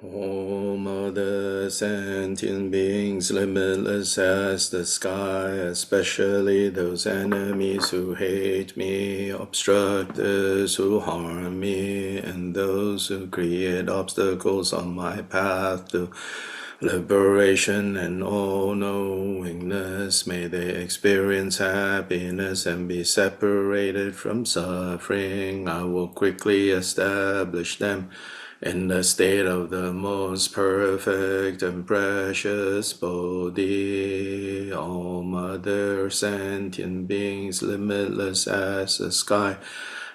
All other sentient beings, limitless as the sky, especially those enemies who hate me, obstructors who harm me, and those who create obstacles on my path to liberation and all-knowingness. May they experience happiness and be separated from suffering. I will quickly establish them in the state of the most perfect and precious Bodhi. All mother sentient beings, limitless as the sky,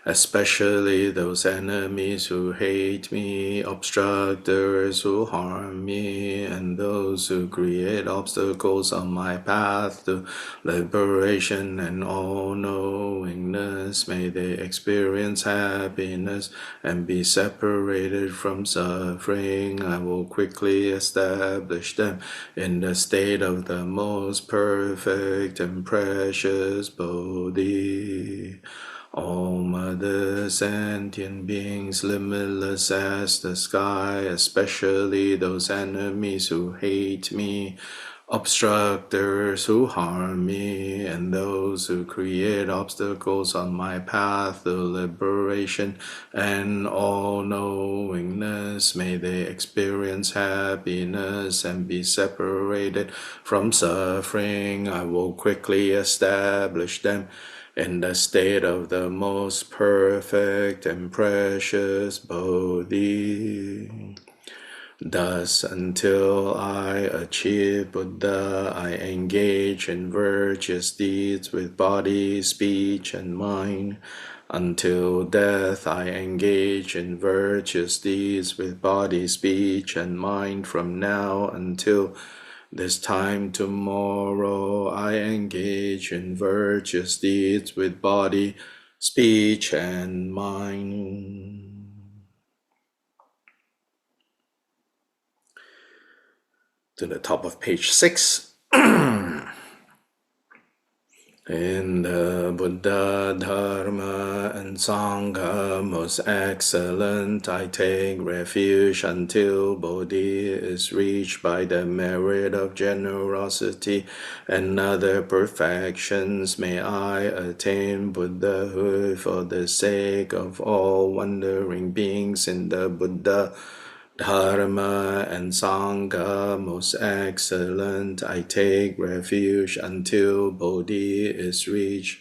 especially those enemies who hate me, obstructors who harm me, and those who create obstacles on my path to liberation and all-knowingness. May they experience happiness and be separated from suffering. I will quickly establish them in the state of the most perfect and precious Bodhi. All mother sentient beings, limitless as the sky, especially those enemies who hate me, obstructors who harm me, and those who create obstacles on my path to liberation and all-knowingness. May they experience happiness and be separated from suffering. I will quickly establish them in the state of the most perfect and precious Bodhi. Thus, until I achieve Buddha, I engage in virtuous deeds with body, speech, and mind. Until death, I engage in virtuous deeds with body, speech, and mind. From now until this time tomorrow, I engage in virtuous deeds with body, speech, and mind. To the top of page 6. In the Buddha, Dharma, and Sangha, most excellent, I take refuge until Bodhi is reached by the merit of generosity and other perfections. May I attain Buddhahood for the sake of all wandering beings in the Buddha, Dharma, and Sangha, most excellent. I take refuge until Bodhi is reached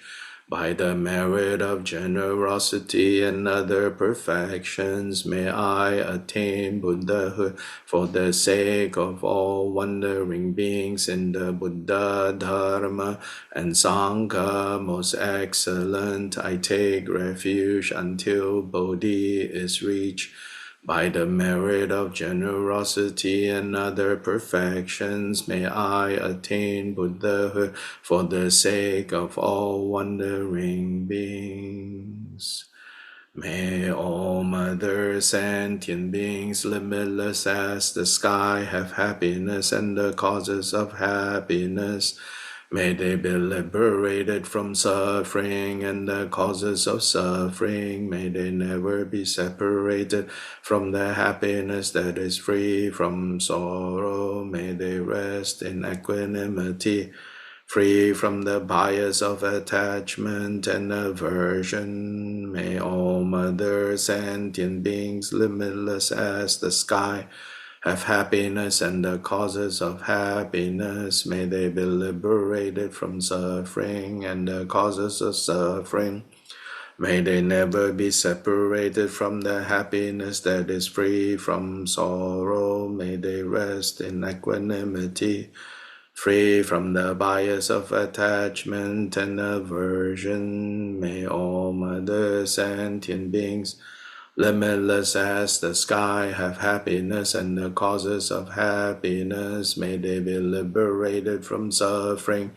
by the merit of generosity and other perfections. May I attain Buddhahood for the sake of all wandering beings in the Buddha, Dharma, and Sangha, most excellent. I take refuge until Bodhi is reached by the merit of generosity and other perfections. May I attain Buddhahood for the sake of all wandering beings. May all mother sentient beings, limitless as the sky, have happiness and the causes of happiness. May they be liberated from suffering and the causes of suffering. May they never be separated from the happiness that is free from sorrow. May they rest in equanimity, free from the bias of attachment and aversion. May all mother sentient beings, limitless as the sky, have happiness and the causes of happiness. May they be liberated from suffering and the causes of suffering. May they never be separated from the happiness that is free from sorrow. May they rest in equanimity, free from the bias of attachment and aversion. May all mother sentient beings, limitless as the sky, have happiness and the causes of happiness. May they be liberated from suffering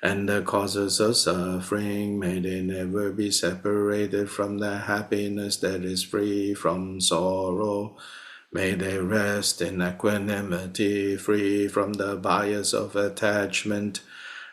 and the causes of suffering. May they never be separated from the happiness that is free from sorrow. May they rest in equanimity, free from the bias of attachment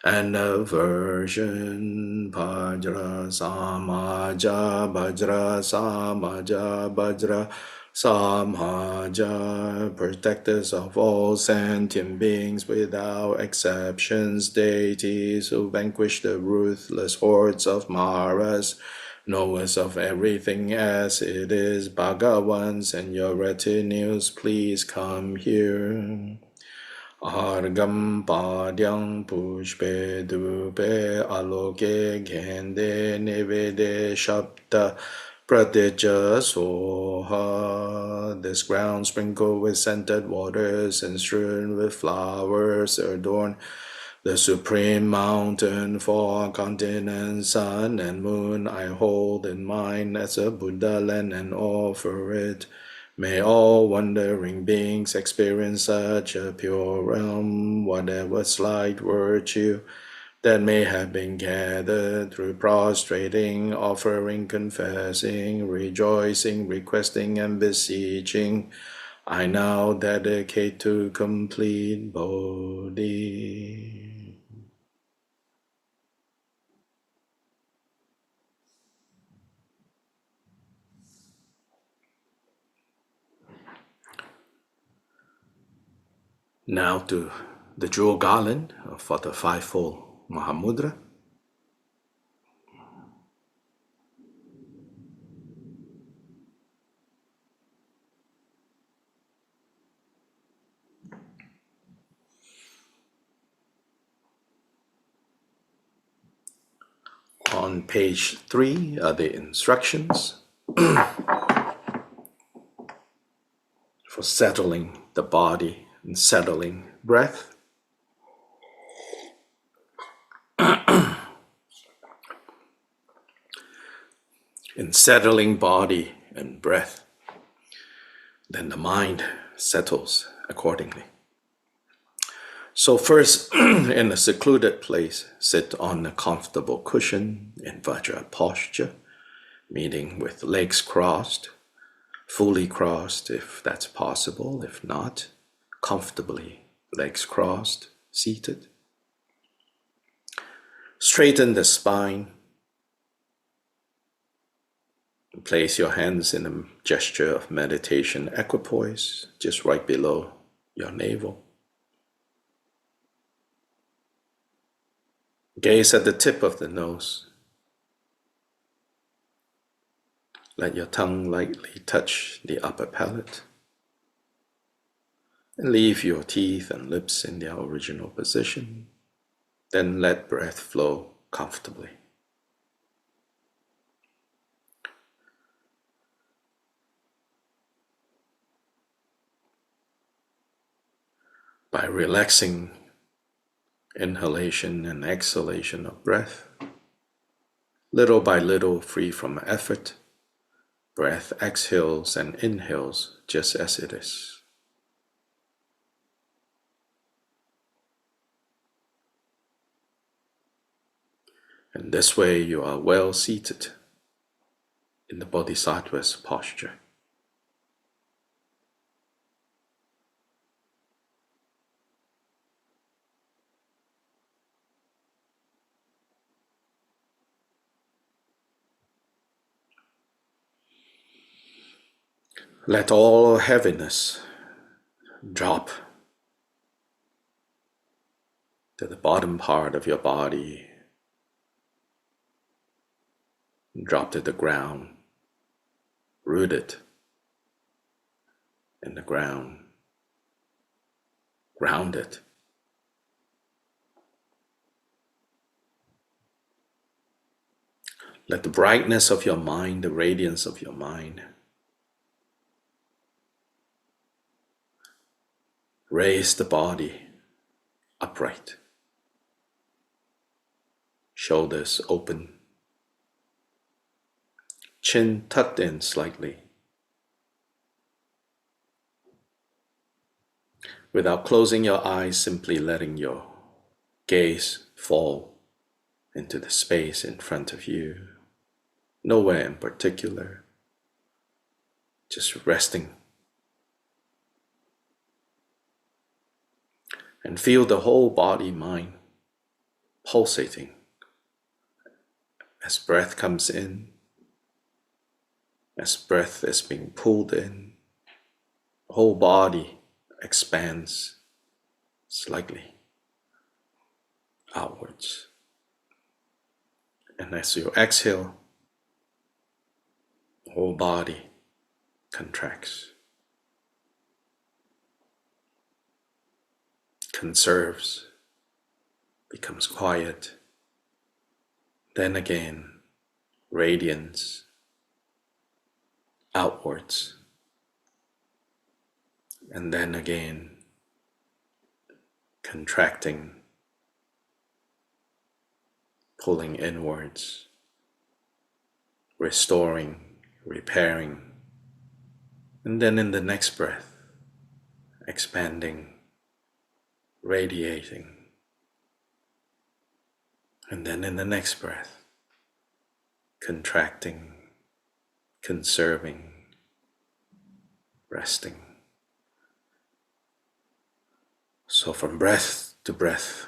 and aversion. Bhajra samaja, bhajra samaja, bhajra Samhaja, protectors of all sentient beings without exceptions, deities who vanquish the ruthless hordes of Maras, knowers of everything as it is, Bhagawans and your retinues, please come here. Argam padyam pushpe dupe aloke gende nivede shabda pratija soha. This ground sprinkled with scented waters and strewn with flowers adorn the supreme mountain, four continents, sun and moon I hold in mind as a Buddha land and offer it. May all wandering beings experience such a pure realm, whatever slight virtue that may have been gathered through prostrating, offering, confessing, rejoicing, requesting, and beseeching, I now dedicate to complete Bodhi. Now to the jewel garland for the Fivefold Mahamudra. On page 3 are the instructions for settling the body and settling breath. In settling body and breath, then the mind settles accordingly. So first, in a secluded place, sit on a comfortable cushion in Vajra posture, meaning with legs crossed, fully crossed if that's possible. If not, comfortably, legs crossed, seated. Straighten the spine. Place your hands in a gesture of meditation equipoise, just right below your navel. Gaze at the tip of the nose. Let your tongue lightly touch the upper palate. And leave your teeth and lips in their original position. Then let breath flow comfortably. By relaxing inhalation and exhalation of breath, little by little, free from effort, breath exhales and inhales just as it is. And this way you are well seated in the Bodhisattva's posture. Let all heaviness drop to the bottom part of your body, drop to the ground, rooted in the ground, grounded. Let the brightness of your mind, the radiance of your mind, raise the body upright, shoulders open, chin tucked in slightly. Without closing your eyes, simply letting your gaze fall into the space in front of you, nowhere in particular, just resting. And feel the whole body, mind pulsating as breath comes in, as breath is being pulled in, whole body expands slightly outwards. And as you exhale, the whole body contracts, conserves, becomes quiet, then again radiance outwards, and then again contracting, pulling inwards, restoring, repairing, and then in the next breath, expanding, radiating, and then in the next breath, contracting, conserving, resting. So from breath to breath,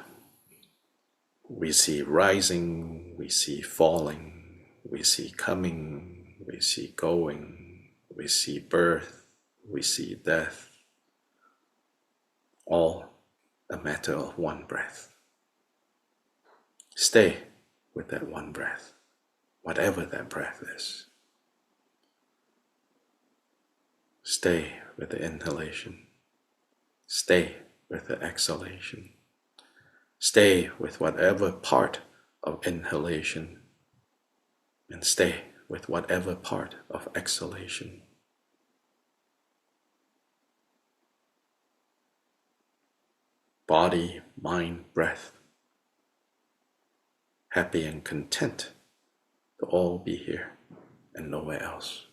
we see rising, we see falling, we see coming, we see going, we see birth, we see death, all a matter of one breath. Stay with that one breath, whatever that breath is. Stay with the inhalation. Stay with the exhalation. Stay with whatever part of inhalation, and stay with whatever part of exhalation. Body, mind, breath, happy and content to all be here and nowhere else.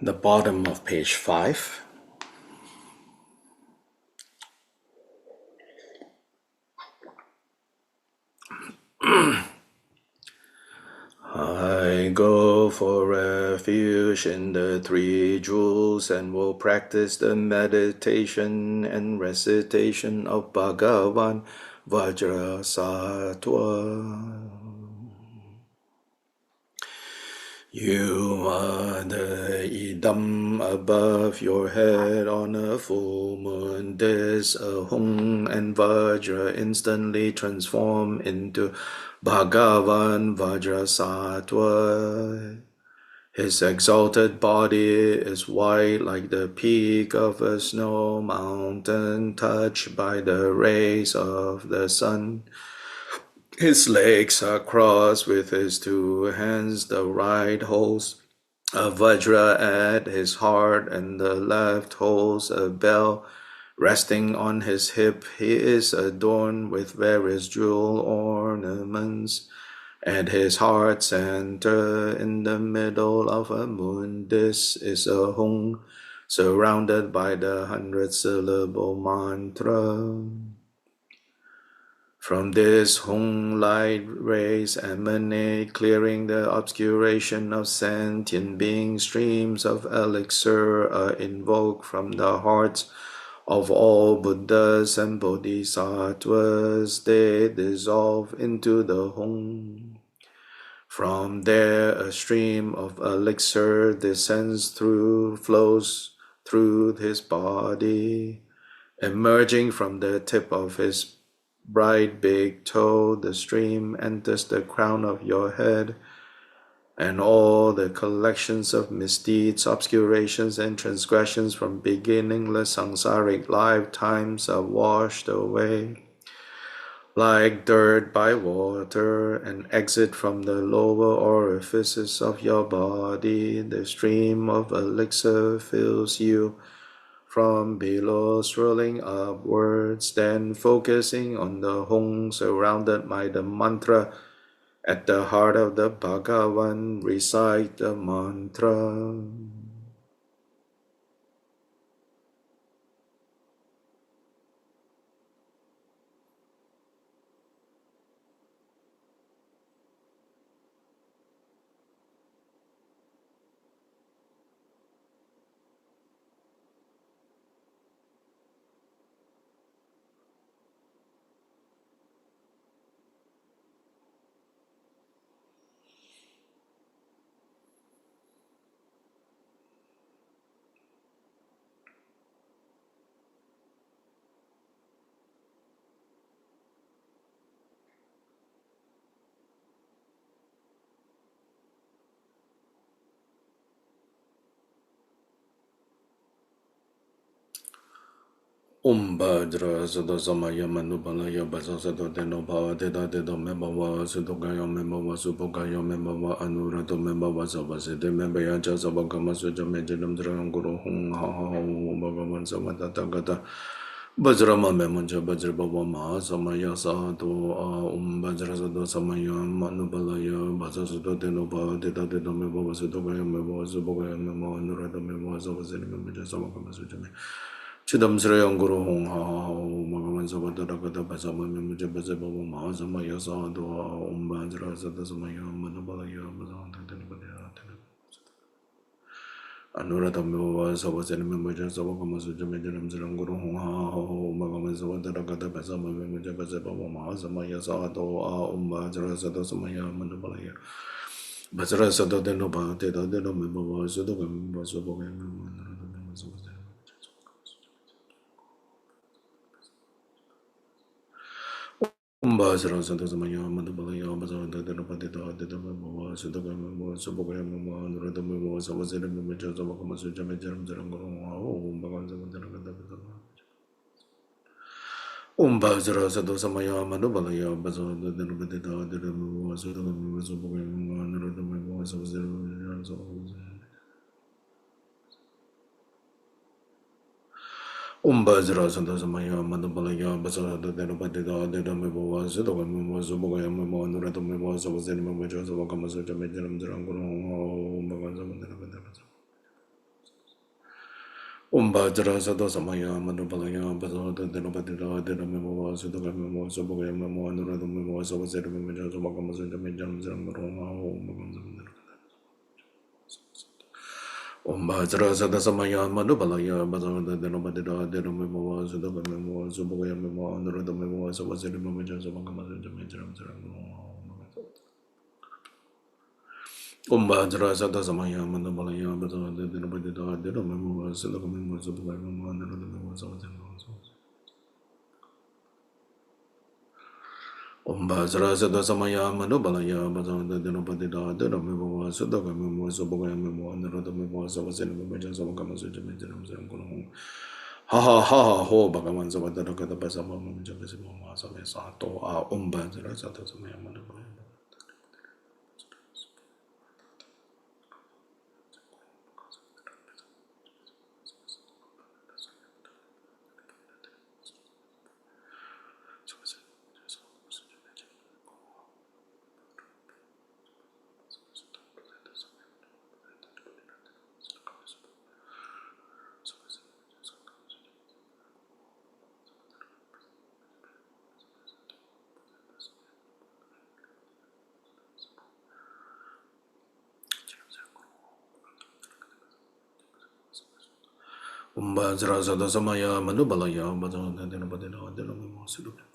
the bottom of page 5. I go for refuge in the three jewels and will practice the meditation and recitation of Bhagavan Vajrasattva. You are the idam above your head on a full moon. This Ahung and Vajra instantly transform into Bhagavan Vajrasattva. His exalted body is white like the peak of a snow mountain touched by the rays of the sun. His legs are crossed with his two hands. The right holds a vajra at his heart, and the left holds a bell resting on his hip. He is adorned with various jewel ornaments. At his heart center, in the middle of a moon, this is a hung, surrounded by the 100-syllable mantra. From this Hung light rays emanate, clearing the obscuration of sentient beings. Streams of elixir are invoked from the hearts of all Buddhas and Bodhisattvas. They dissolve into the Hung. From there a stream of elixir flows through his body, emerging from the tip of his bright big toe. The stream enters the crown of your head, and all the collections of misdeeds, obscurations, and transgressions from beginningless samsaric lifetimes are washed away like dirt by water, and exit from the lower orifices of your body. The stream of elixir fills you from below, swirling upwards, then focusing on the Hung surrounded by the mantra. At the heart of the Bhagavan, recite the mantra. Bhadra Sada Samaya Manupalaya Basa Sada Teno Bhava Teta Teta Membava Sudokaya Membava Supokaya Membava Anurata Membava Savasite Membaya Jasavakama Suja Mejidam Dranguru Hung Ha Ha Bhagavan Samatata Gata Bajrama Memancha Bajrabhava Maha Samaya Sato Bajra Sada Samaya Manupalaya Basa Sada Teno Bhava Teta Teta Membava Sudokaya Membava Supokaya Membava Anurata Membava Savasite Membaya Javakama Suja Chidamsre Anguru Hong Ha Magavan Sabadakata Basama Muja Basababa Mahasama Yasa Dua Umbanjra Sadasamaya Manabalaya Bazan Anurata Mova Sabasan Memoja Sabakama Suja Majam Zanguru Hong Ha Magavan Sabadakata Basama Muja Basababa Mahasama Yasa Dua Umbanjra Sadasamaya Manabalaya Basara Sadadenoba Teda Deno Memo Sudokam Basobogam Basra Santa Samaya Madabalaya Basanta Denapatita Dedamama Sudagama Subogama Radamama Savasana Majas of Kamasuja Majaram Zarango Baganza Basra Santa Samaya Madabalaya Basanta Denapatita Dedamama Sudagama Subogama Radamama Savasana Bajra Santa Samaya Madabalaya Basara Denapatita Dedamama Sudagama Subogama Radamama Savasana Majas of Kamasuja Majaram Zarango Baganza Umbajara Sado Samaya Manupalaya Bazoda Denopatita Denamemo Sudamemo Sobogamo Anuradamo Sovasetamaja Sobakamas Jamajam Zamroma Umbajara Sada Samaya Manupalaya Bazoda Denopatita Denamemo Sudamemo Sobogamo Anuradamo Sovasetamaja Sobakamas Jamajam Zamroma Umbajara Sada Samaya Manupalaya Bazoda Denopatita Denamemo Sudamemo Sobogamo Anuradamo Sovasetamaja Umbajara Sada Samaya Manubalaya Bazanda Denopatida Denamibo Sudagamo Sobogamo Anuradamo Sovasetamaja Sobakamas Jamajam Zamroma Ha ha ha ho Bhagavan Savadana Kadabasama Jamasima Sato A Umbajara Sada Samaya Manubalaya Umbajara Sada Samaya Manubalaya Bazanda Denopatida Denamimo Sudagamo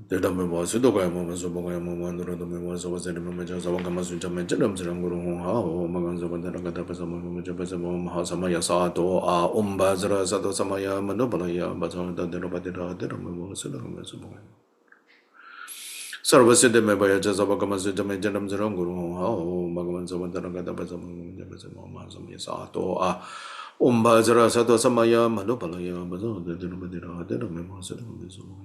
Dedamemo Sudogamo Sobogamo Anuradamo Sovasetamaja Sobakamas Jamajam Zamroma Magan Savadana Kadabasama Jabasamo Mahasamaya Sato A Umbajara Sada Samaya Manubalaya Bazanda Denopatida Denamimo Sudagamo Sobogamo Sarvasiddhi Mebaya Jasabakamas Jamajanam Zaranguru Bhagavan Savadana Kadabasama Jabasamo Mahasamaya Sato A Umbajara Sada Samaya Manubalaya Bazanda Denopatida Denamimo Sudagamo Sobogamo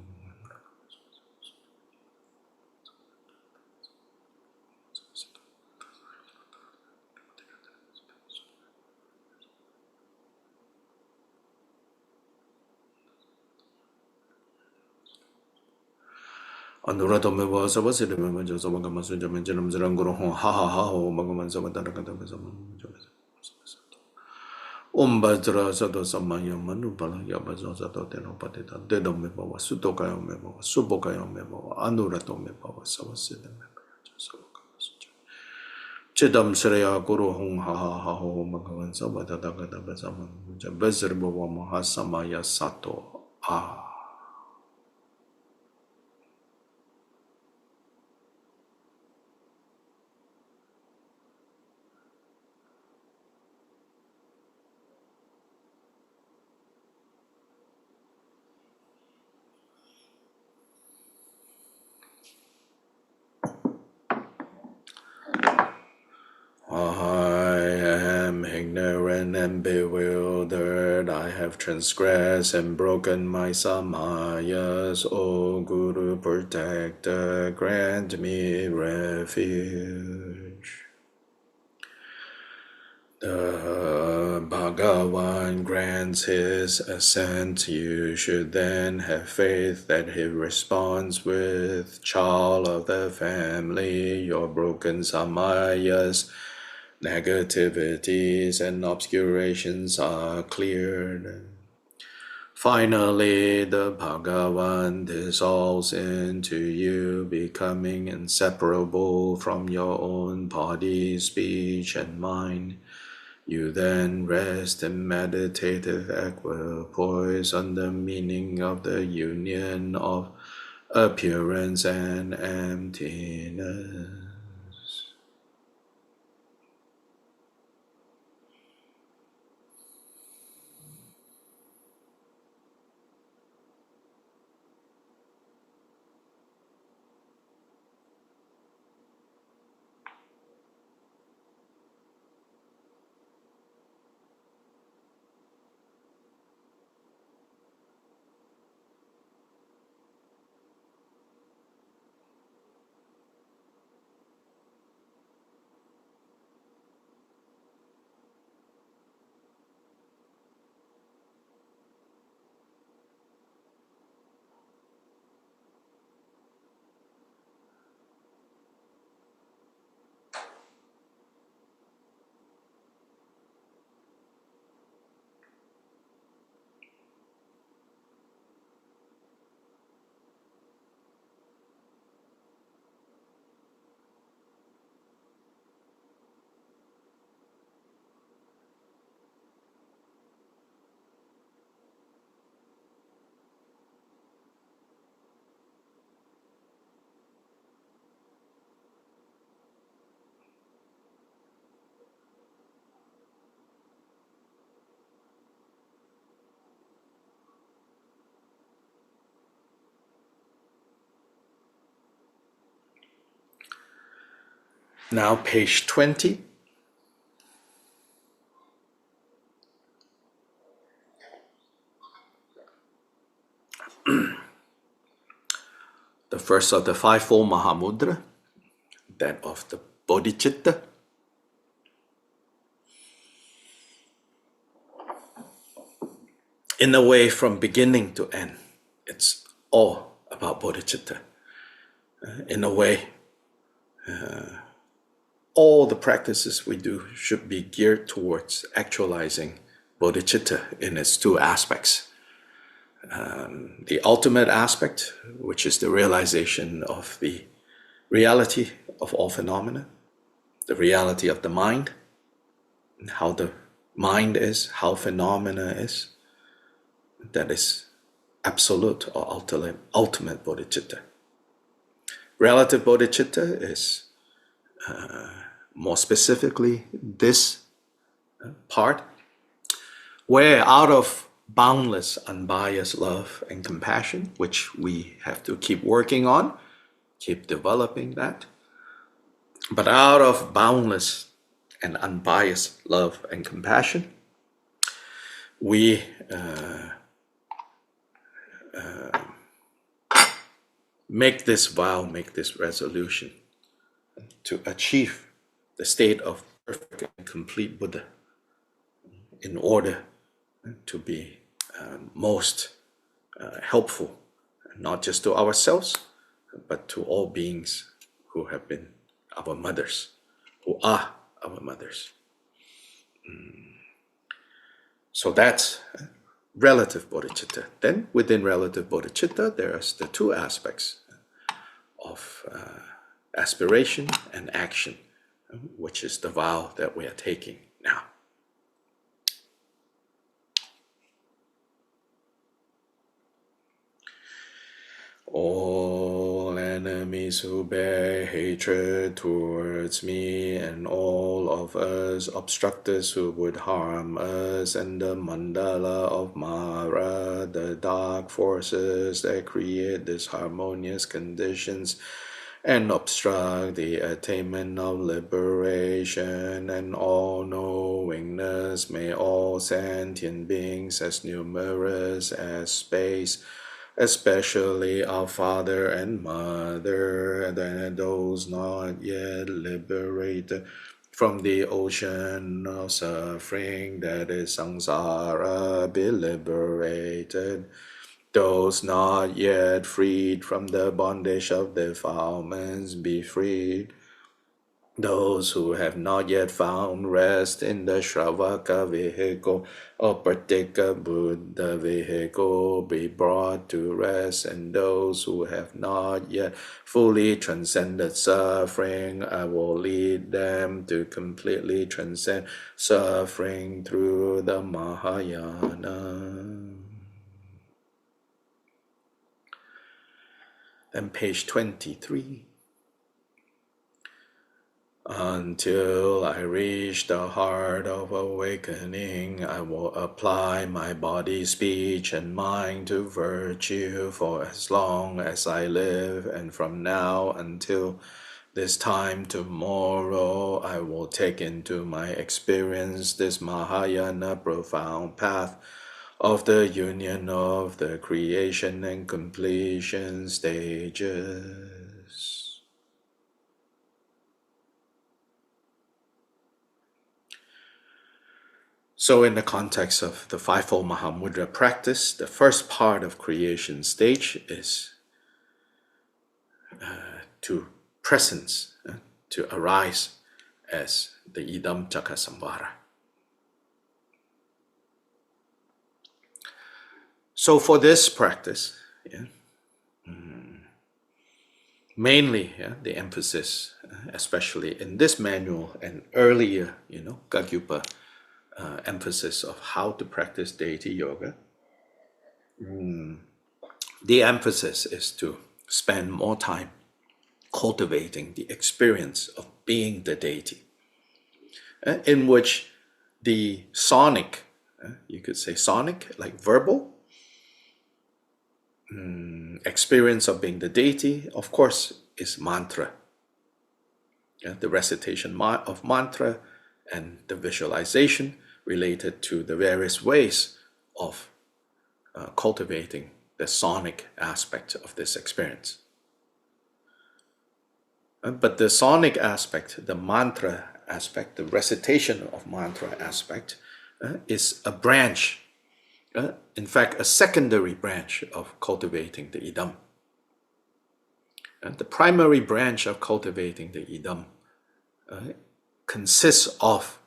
Anuradhameva Savasiddhimeva Jasavakamasu Jamajanam Zaranguru Ha ha ha ho Bhagavan Savadana Kadabasama Umbajra Sada Samaya Manupalaya Bazo Sato Tenopatita Dedameva Sutokaya Meva Subokaya Meva Anuradhameva Savasiddhimeva Chidam Shreya Guru Hung Ha ha ha ho Bhagavan Savadana Kadabasama Jabazarbhava Mahasamaya Sato Ah I am ignorant and bewildered. I have transgressed and broken my samayas. O Guru Protector, grant me refuge. The Bhagavan grants his assent. You should then have faith that he responds with child of the family. Your broken samayas, negativities, and obscurations are cleared. Finally, the Bhagavan dissolves into you, becoming inseparable from your own body, speech, and mind. You then rest in meditative equipoise on the meaning of the union of appearance and emptiness. Now page 20. The first of the Fivefold Mahamudra, that of the Bodhicitta. In a way, from beginning to end, it's all about bodhicitta. In a way, all the practices we do should be geared towards actualizing bodhicitta in its two aspects. The ultimate aspect, which is the realization of the reality of all phenomena, the reality of the mind, and how the mind is, how phenomena is, that is absolute or ultimate bodhicitta. Relative bodhicitta is more specifically this part, where out of boundless, unbiased love and compassion, which we have to keep working on, keep developing that, but out of boundless and unbiased love and compassion, we make this vow, make this resolution to achieve the state of perfect and complete Buddha in order to be most helpful, not just to ourselves, but to all beings who have been our mothers, who are our mothers. So that's relative bodhicitta. Then within relative bodhicitta, there's the two aspects of aspiration and action, which is the vow that we are taking now. All enemies who bear hatred towards me, and all of us obstructors who would harm us, and the mandala of Mara, the dark forces that create disharmonious conditions and obstruct the attainment of liberation and all-knowingness, may all sentient beings as numerous as space, especially our father and mother, and those not yet liberated from the ocean of suffering that is samsara, be liberated. Those not yet freed from the bondage of defilements, be freed. Those who have not yet found rest in the Shravaka vehicle or Pratyeka Buddha vehicle, be brought to rest. And those who have not yet fully transcended suffering, I will lead them to completely transcend suffering through the Mahayana. And page 23. Until I reach the heart of awakening, I will apply my body, speech, and mind to virtue for as long as I live, and from now until this time tomorrow, I will take into my experience this Mahayana profound path of the union of the creation and completion stages. So in the context of the Fivefold Mahamudra practice, the first part of creation stage is to presence, to arise as the Idam Chaka Samvara. So for this practice, mainly the emphasis, especially in this manual and earlier, Gagyupa, emphasis of how to practice deity yoga. The emphasis is to spend more time cultivating the experience of being the deity, in which the sonic, you could say sonic, like verbal, experience of being the deity, of course, is mantra. the recitation of mantra and the visualization related to the various ways of cultivating the sonic aspect of this experience. But the sonic aspect, the mantra aspect, the recitation of mantra aspect is a branch, in fact, a secondary branch of cultivating the idam. The primary branch of cultivating the idam consists of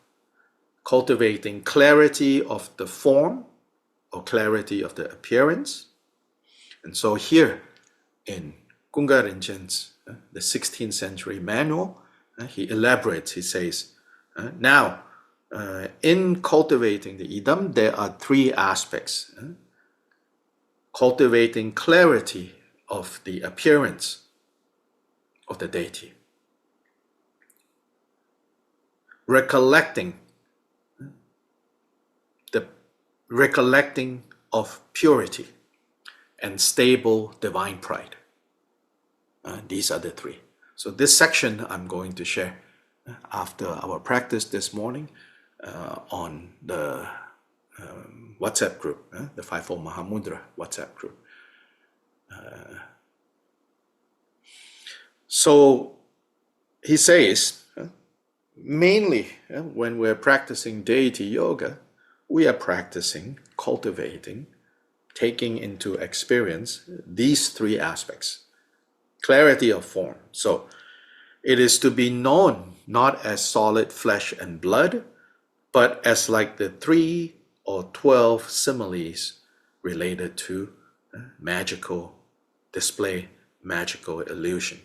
cultivating clarity of the form or clarity of the appearance. And so here in Gunga Rinpoche's the 16th century manual, he elaborates, he says, now in cultivating the idam, there are three aspects. Cultivating clarity of the appearance of the deity. Recollecting of purity and stable divine pride. These are the three. So this section I'm going to share after our practice this morning on the WhatsApp group, the Fivefold Mahamudra WhatsApp group. So he says, mainly when we're practicing deity yoga, we are practicing, cultivating, taking into experience these three aspects. Clarity of form. So it is to be known not as solid flesh and blood, but as like the 3 or 12 similes related to magical display, magical illusion.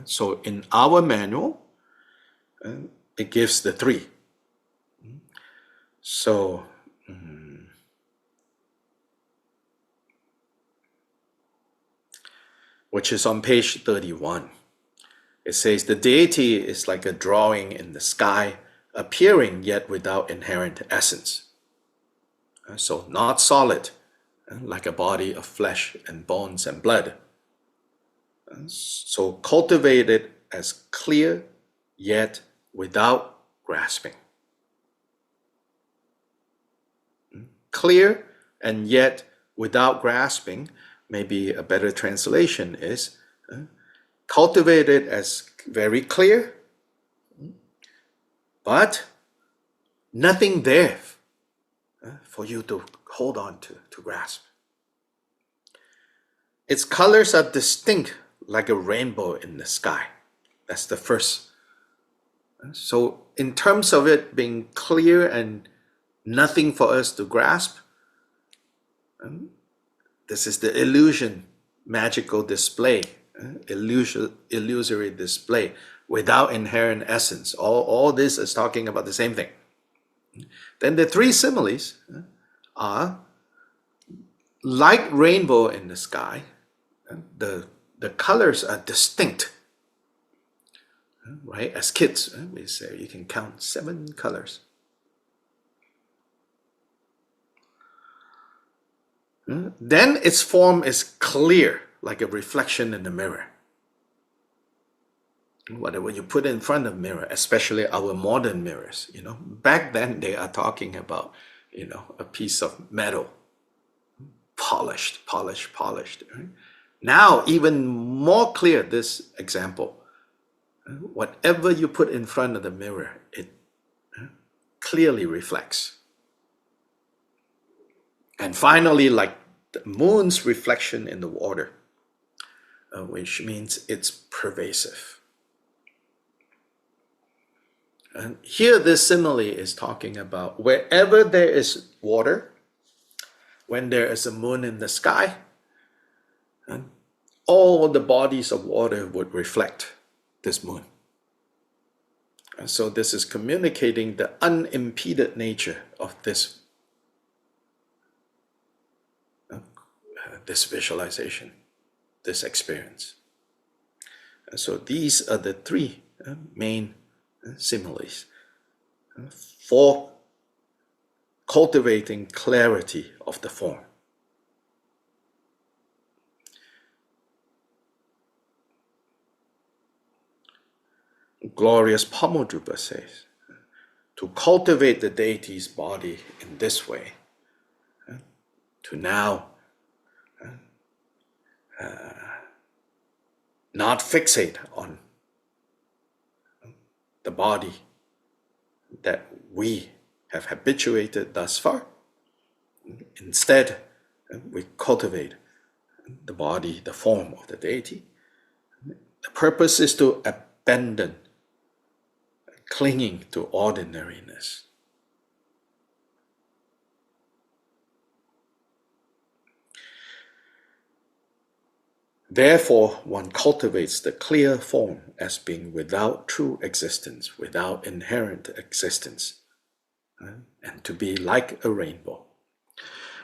So in our manual, it gives the 3. So which is on page 31. It says the deity is like a drawing in the sky, appearing yet without inherent essence. So not solid, like a body of flesh and bones and blood. So cultivated as clear yet without grasping. Clear and yet without grasping, maybe a better translation is cultivated as very clear, but nothing there for you to hold on to grasp. Its colors are distinct like a rainbow in the sky. That's the first. So in terms of it being clear and nothing for us to grasp, this is the illusion, magical display, illusory display without inherent essence. All this is talking about the same thing. Then the 3 similes are like rainbow in the sky. The colors are distinct, right? As kids, we say you can count 7 colors. Then its form is clear, like a reflection in the mirror. Whatever you put in front of mirror, especially our modern mirrors, back then they are talking about, a piece of metal, polished. Right? Now, even more clear, this example, whatever you put in front of the mirror, it clearly reflects. And finally, like the moon's reflection in the water, which means it's pervasive. And here this simile is talking about wherever there is water, when there is a moon in the sky, all the bodies of water would reflect this moon. And so this is communicating the unimpeded nature of this visualization, this experience. And so these are the 3 main similes for cultivating clarity of the form. glorious Mahamudra says, to cultivate the deity's body in this way, to now not fixate on the body that we have habituated thus far. Instead, we cultivate the body, the form of the deity. The purpose is to abandon clinging to ordinariness. Therefore, one cultivates the clear form as being without true existence, without inherent existence, and to be like a rainbow.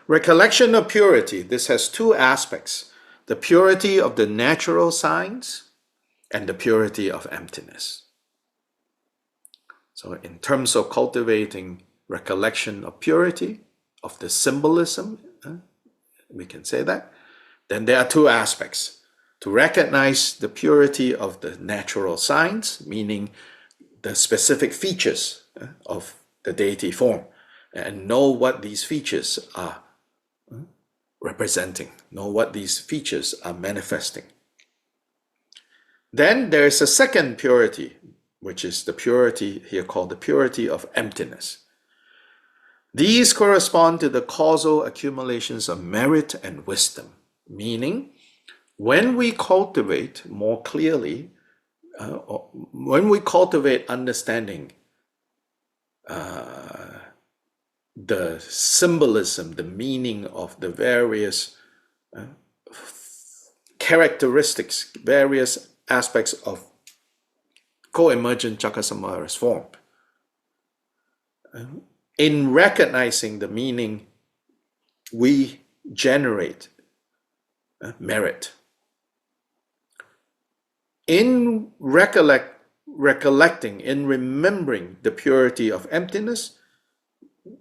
Recollection of purity, this has two aspects: the purity of the natural signs and the purity of emptiness. So in terms of cultivating recollection of purity, of the symbolism, we can say that, then there are two aspects. To recognize the purity of the natural signs, meaning the specific features of the deity form, and know what these features are representing, know what these features are manifesting. Then there is a second purity, which is the purity here called the purity of emptiness. These correspond to the causal accumulations of merit and wisdom, meaning when we cultivate more clearly, when we cultivate understanding the symbolism, the meaning of the various characteristics, various aspects of co-emergent Chakkasamvara's form, in recognizing the meaning, we generate merit. In recollecting, in remembering the purity of emptiness,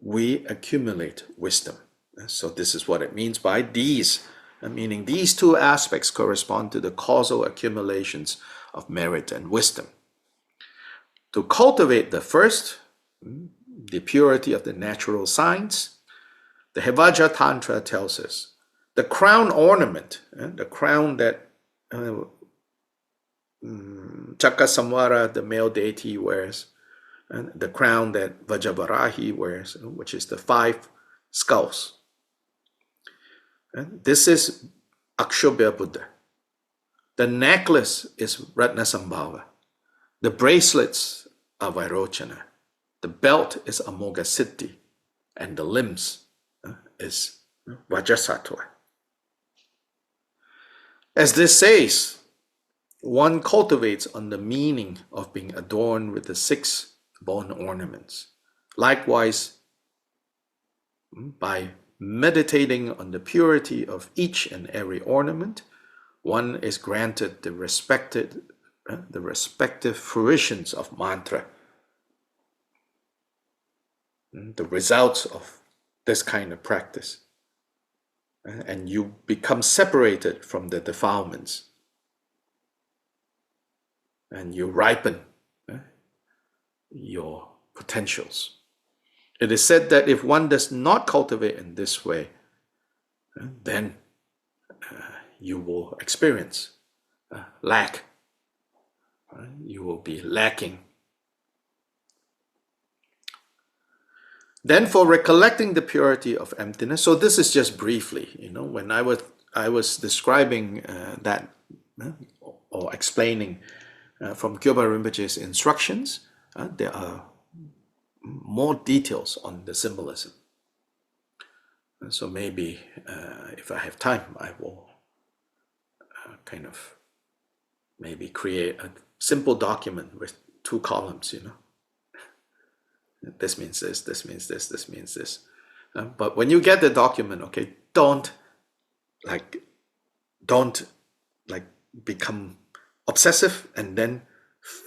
we accumulate wisdom. So this is what it means by these, meaning these two aspects correspond to the causal accumulations of merit and wisdom. To cultivate the first, the purity of the natural signs, the Hevaja Tantra tells us the crown ornament, the crown that Chakkasamvara, the male deity, wears, and the crown that Vajavarahi wears, which is the 5 skulls. And this is Akshobhya Buddha. The necklace is Ratnasambhava. The bracelets are Vairochana. The belt is Amoghasiddhi. And the limbs is Vajrasattva. As this says, one cultivates on the meaning of being adorned with the 6 bone ornaments. Likewise, by meditating on the purity of each and every ornament, one is granted the respective fruitions of mantra. The results of this kind of practice. And you become separated from the defilements. And you ripen your potentials. It is said that if one does not cultivate in this way, then you will experience lack. You will be lacking. Then for recollecting the purity of emptiness, so this is just briefly, when I was describing that or explaining from Kyoba Rinpoche's instructions, there are more details on the symbolism. So maybe if I have time, I will kind of maybe create a simple document with 2 columns, This means this, this means this, this means this. But when you get the document, okay, don't become obsessive and then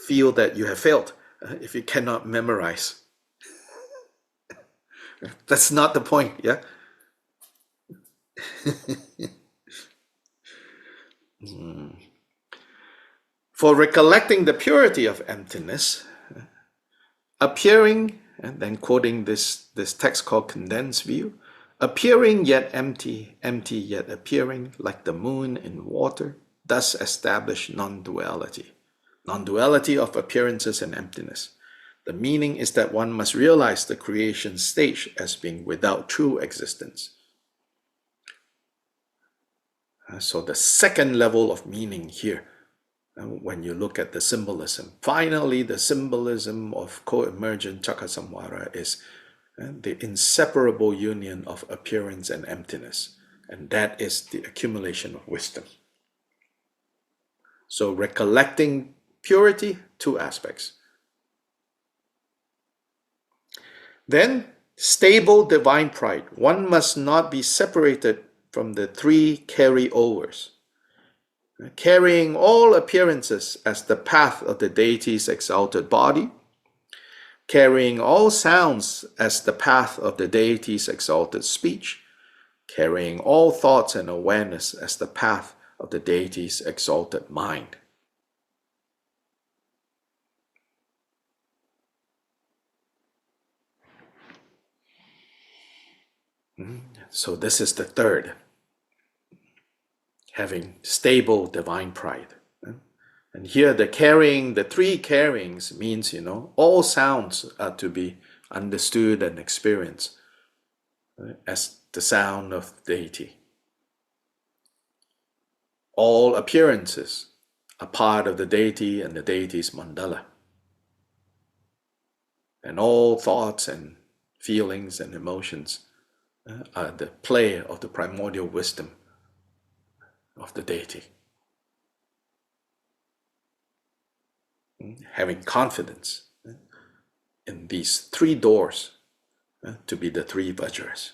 feel that you have failed if you cannot memorize. That's not the point, yeah? For recollecting the purity of emptiness, appearing, and then quoting this text called Condensed View, appearing yet empty, empty yet appearing, like the moon in water, thus establish non-duality. Non-duality of appearances and emptiness. The meaning is that one must realize the creation stage as being without true existence. So the second level of meaning here, when you look at the symbolism, finally the symbolism of co-emergent Chakkasamvara is the inseparable union of appearance and emptiness, and that is the accumulation of wisdom. So recollecting purity, two aspects. Then, stable divine pride. One must not be separated from the three carryovers. Carrying all appearances as the path of the deity's exalted body, carrying all sounds as the path of the deity's exalted speech, carrying all thoughts and awareness as the path of the deity's exalted mind. So this is the third, having stable divine pride. And here the carrying, the three carryings means, all sounds are to be understood and experienced as the sound of deity. All appearances are part of the deity and the deity's mandala. And all thoughts and feelings and emotions are the play of the primordial wisdom of the deity. Having confidence in these three doors to be the three vajras.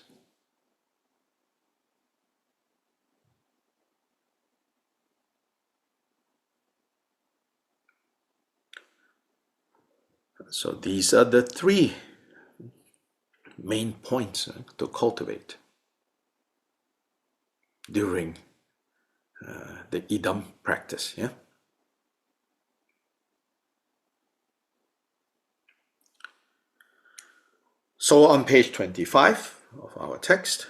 So these are the three main points to cultivate during the idam practice. Yeah. So on page 25 of our text,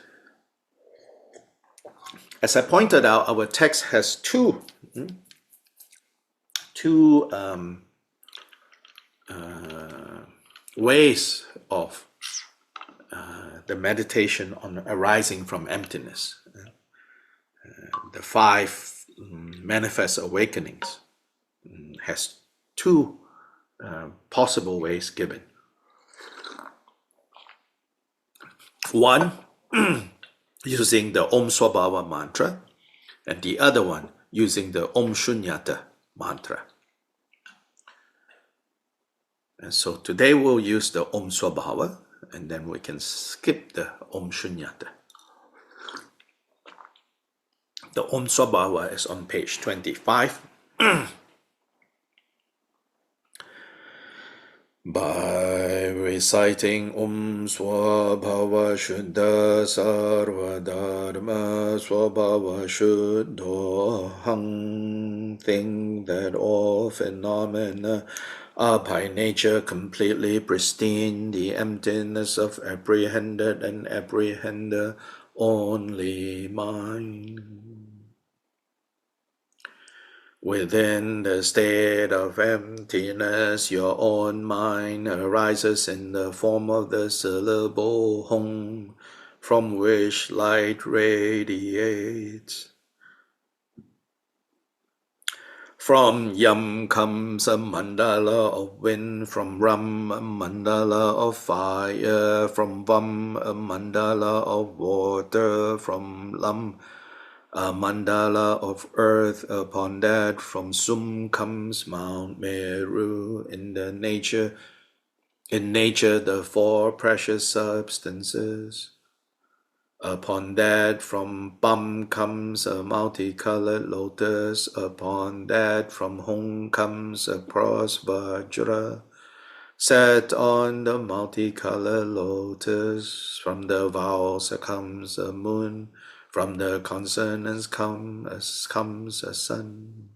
as I pointed out, our text has two ways of the meditation on arising from emptiness. The five manifest awakenings has two possible ways given. One, using the Om Swabhava mantra, and the other one using the Om Shunyata mantra. And so today we'll use the Om Swabhava, and then we can skip the Om Shunyata. The Om Swabhava is on page 25. By reciting Om Swabhava Shuddha Sarva Dharma Swabhava Shuddhoham, think that all phenomena are by nature completely pristine, the emptiness of apprehended and apprehender only mine. Within the state of emptiness, your own mind arises in the form of the syllable Hong, from which light radiates. From Yam comes a mandala of wind, from Ram a mandala of fire, from Vam a mandala of water, from Lam a mandala of earth. Upon that from Sum comes Mount Meru. In nature the four precious substances. Upon that from Bam comes a multicolored lotus. Upon that from Hong comes a cross vajra. Set on the multicolored lotus. From the vowels comes a moon. From the consonants comes a sun.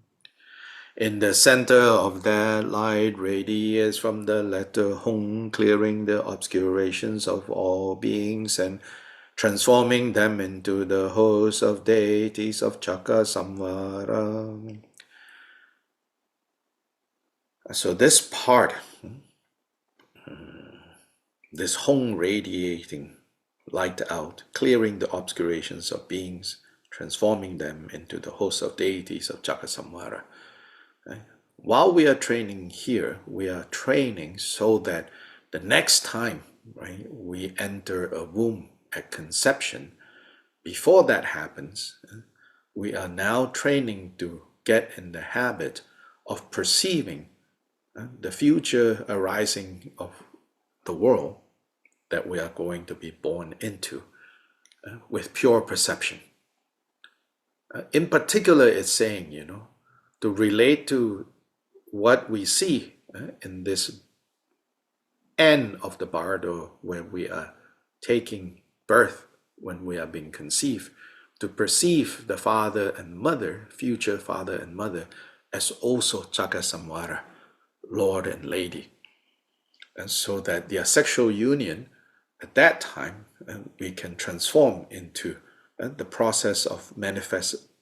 In the center of that light radiates from the letter Hong, clearing the obscurations of all beings and transforming them into the host of deities of Chakra Samvara. So this part, this Hong radiating light out, clearing the obscurations of beings, transforming them into the host of deities of Chakra Samvara. Right? While we are training here, we are training so that the next time, right, we enter a womb at conception, before that happens, we are now training to get in the habit of perceiving the future arising of the world that we are going to be born into with pure perception. In particular, it's saying, to relate to what we see in this end of the bardo where we are taking birth, when we are being conceived, to perceive the father and mother, future father and mother, as also Chakra Samvara, Lord and Lady. And so that their sexual union at that time, we can transform into the process of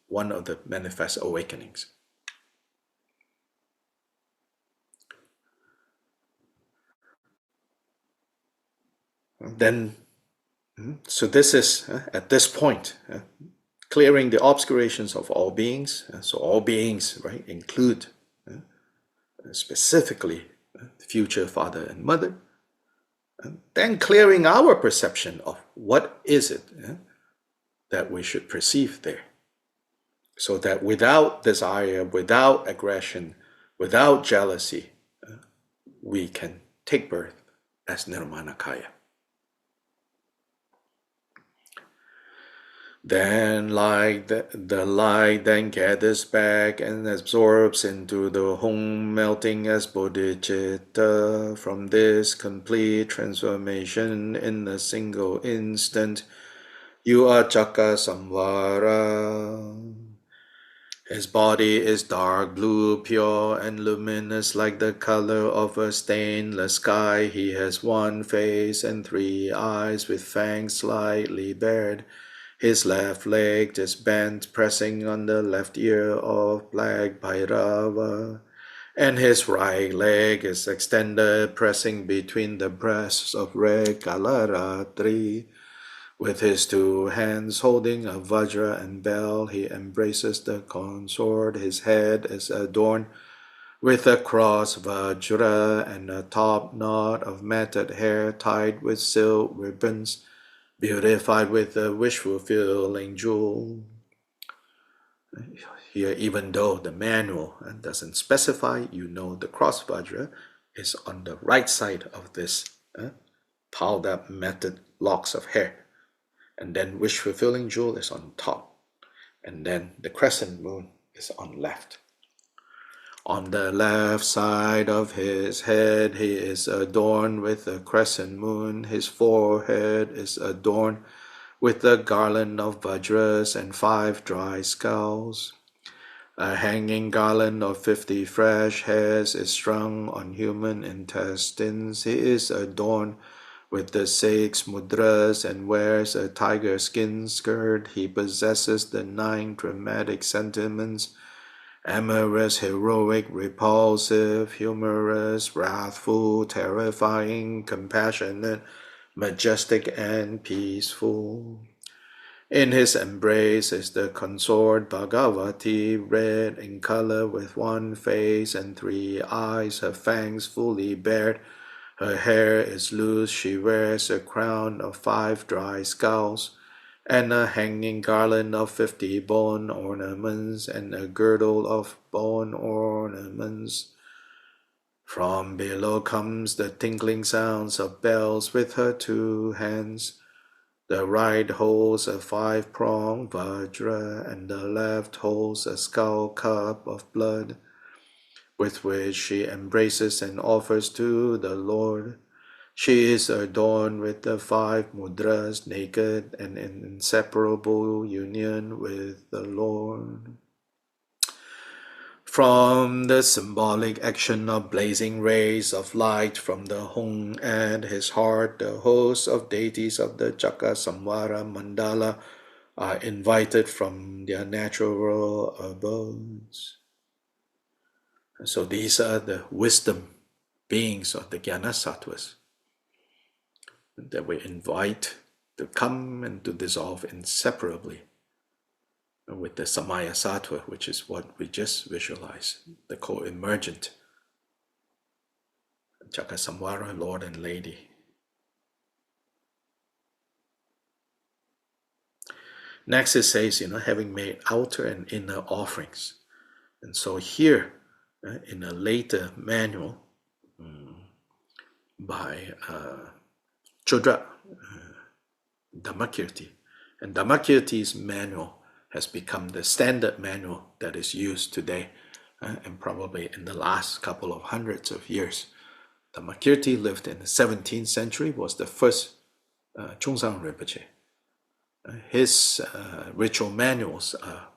one of the manifest awakenings. Then, so this is, at this point, clearing the obscurations of all beings. So all beings, right, include specifically future father and mother. And then clearing our perception of what is it that we should perceive there. So that without desire, without aggression, without jealousy, we can take birth as Nirmanakaya. Then the light then gathers back and absorbs into the home, melting as bodhicitta. From this complete transformation in a single instant, you are Chakra Samvara. His body is dark blue, pure and luminous like the color of a stainless sky. He has one face and 3 eyes with fangs slightly bared. His left leg is bent, pressing on the left ear of Black Bhairava, and his right leg is extended, pressing between the breasts of Red Kalaratri. With his 2 hands holding a vajra and bell, he embraces the consort. His head is adorned with a cross vajra and a top knot of matted hair tied with silk ribbons, beautified with a wish-fulfilling jewel. Here, even though the manual doesn't specify, the cross vajra is on the right side of this piled up matted locks of hair. And then wish-fulfilling jewel is on top. And then the crescent moon is on left. On the left side of his head, he is adorned with a crescent moon. His forehead is adorned with a garland of vajras and 5 dry skulls. A hanging garland of 50 fresh hairs is strung on human intestines. He is adorned with the 6 mudras and wears a tiger skin skirt. He possesses the 9 dramatic sentiments: amorous, heroic, repulsive, humorous, wrathful, terrifying, compassionate, majestic, and peaceful. In his embrace is the consort Bhagavati, red in color with 1 face and 3 eyes, her fangs fully bared. Her hair is loose, she wears a crown of 5 dry skulls, and a hanging garland of 50 bone ornaments, and a girdle of bone ornaments. From below comes the tinkling sounds of bells. With her 2 hands, the right holds a 5-pronged vajra, and the left holds a skull cup of blood, with which she embraces and offers to the Lord. She is adorned with the 5 mudras, naked and in inseparable union with the Lord. From the symbolic action of blazing rays of light from the Hung and his heart, the hosts of deities of the Chakra Samvara Mandala are invited from their natural abodes. So these are the wisdom beings of the Jnana Sattvas that we invite to come and to dissolve inseparably with the Samaya Sattva, which is what we just visualized, the co-emergent Chakra Samvara, Lord and Lady. Next it says, having made outer and inner offerings. And so here, in a later manual by Chodra Dhammakirti, and Dhammakirti's manual has become the standard manual that is used today, and probably in the last couple of hundreds of years. Dhammakirti lived in the 17th century, was the first Chungsang Rinpoche. His ritual manuals are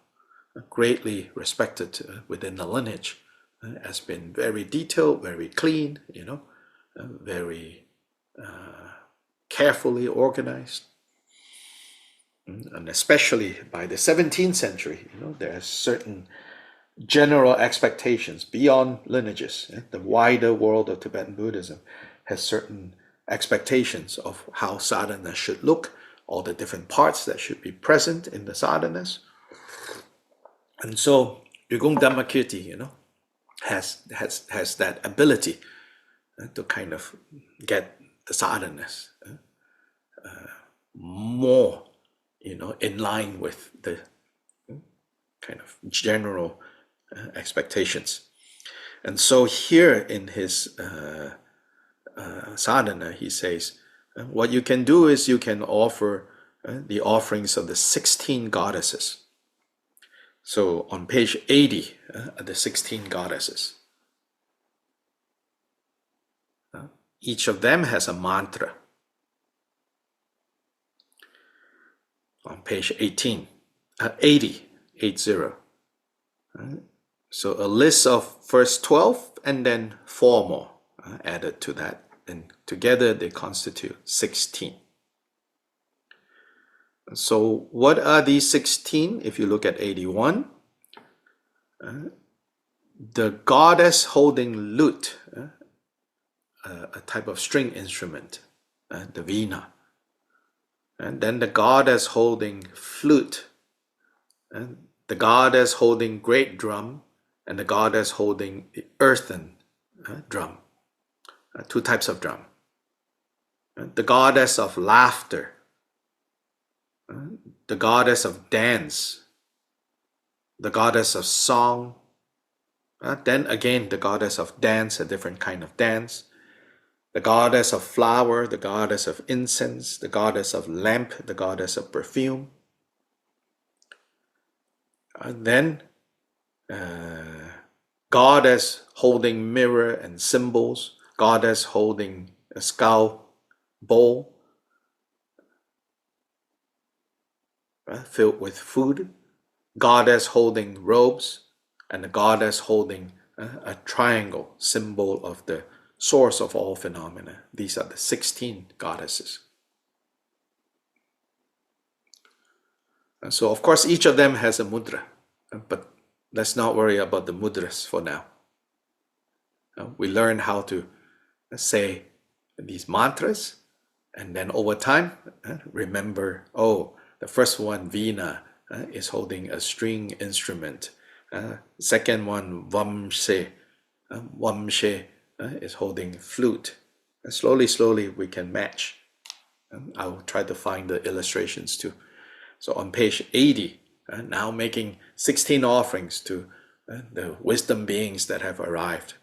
greatly respected within the lineage, has been very detailed, very clean, very carefully organized. And especially by the 17th century, there are certain general expectations beyond lineages. The wider world of Tibetan Buddhism has certain expectations of how sadhana should look, all the different parts that should be present in the sadhanas. And so Rirkung Dhammakirti, has that ability to kind of get the sadhanas more in line with the kind of general expectations. And so here in his sadhana, he says, what you can do is you can offer the offerings of the 16 goddesses. So on page 80, the 16 goddesses. Each of them has a mantra. On page 80. So a list of first 12 and then 4 more added to that. And together they constitute 16. So what are these 16? If you look at 81, the goddess holding lute, a type of string instrument, the veena. And then the goddess holding flute, and the goddess holding great drum, and the goddess holding the earthen drum, 2 types of drum. The goddess of laughter, the goddess of dance, the goddess of song, then again the goddess of dance, a different kind of dance, the goddess of flower, the goddess of incense, the goddess of lamp, the goddess of perfume. And then goddess holding mirror and symbols, goddess holding a skull bowl filled with food, goddess holding robes, and the goddess holding a triangle, symbol of the source of all phenomena. These are the 16 goddesses. And so, of course, each of them has a mudra, but let's not worry about the mudras for now. We learn how to say these mantras, and then over time, remember, the first one, Veena, is holding a string instrument. Second one, Vamshe, is holding flute. And slowly we can match. I'll try to find the illustrations too. So on page 80, now making 16 offerings to the wisdom beings that have arrived.